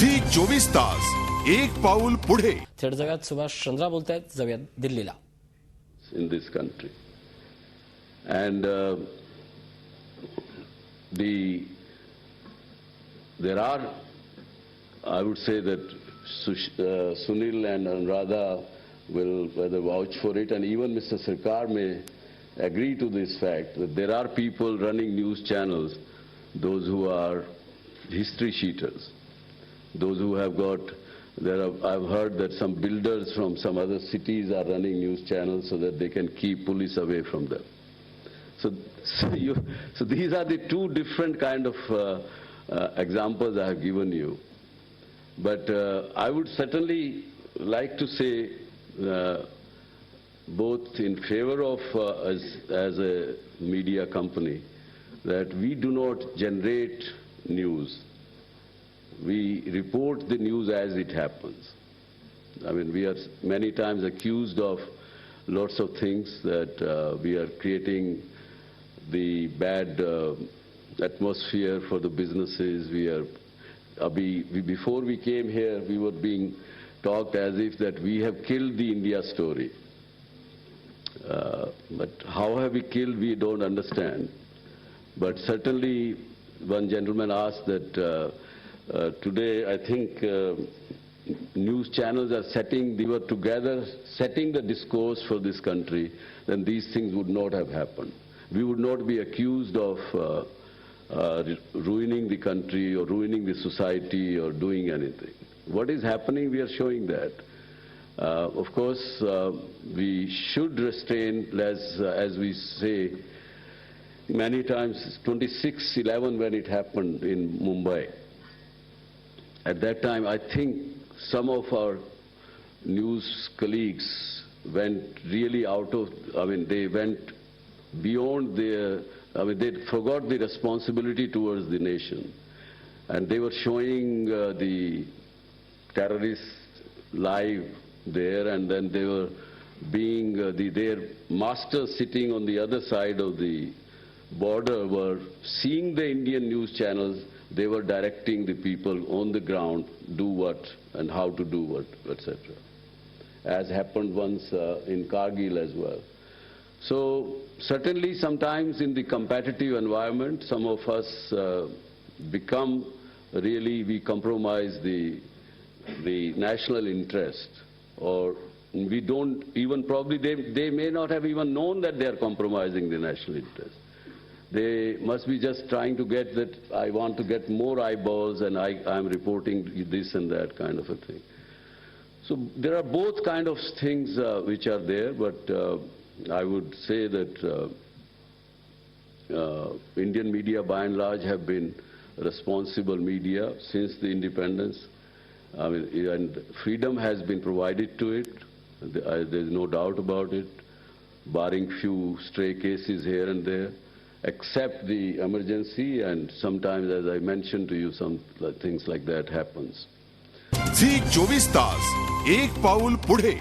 झी 24 तास एक पाऊल पुढे. थेट जगात सुभाष चंद्रा बोलतायत. जाऊयात दिल्लीला. In this country, and there are, I would say that Sunil and Anuradha will whether vouch for it, and even Mr. Sarkar may agree to this fact that there are people running news channels, those who are history cheaters, those who have got, I've heard that some builders from some other cities are running news channels so that they can keep police away from them. So these are the two different kind of examples I have given you. But I would certainly like to say both in favor of us as a media company that we do not generate news. We report the news as it happens. I mean, we are many times accused of lots of things, that we are creating the bad atmosphere for the businesses. Before we came here, we were being talked as if that we have killed the India story. But how have we killed, we don't understand. But certainly, one gentleman asked that today, I think news channels are they were together setting the discourse for this country, then these things would not have happened. We would not be accused of ruining the country or ruining the society or doing anything. What is happening, we are showing that. Of course, we should restrain, as we say many times, 26/11 when it happened in Mumbai. At that time, I think some of our news colleagues went really they went beyond they forgot the responsibility towards the nation. And they were showing the terrorists live there, and then they were being, their masters sitting on the other side of the border were seeing the Indian news channels. They were directing the people on the ground, do what and how to do what, etc. As happened once in Kargil as well. So certainly sometimes in the competitive environment, some of us we compromise the national interest, or we don't even, probably they may not have even known that they are compromising the national interest. They must be just trying to get that, I want to get more eyeballs and I'm reporting this and that kind of a thing. So there are both kind of things which are there, but I would say that Indian media by and large have been responsible media since the independence. I mean, and freedom has been provided to it. There's no doubt about it, barring few stray cases here and there, except the emergency, and sometimes, as I mentioned to you, some things like that happens. झी 24 तास एक पाऊल पुढे.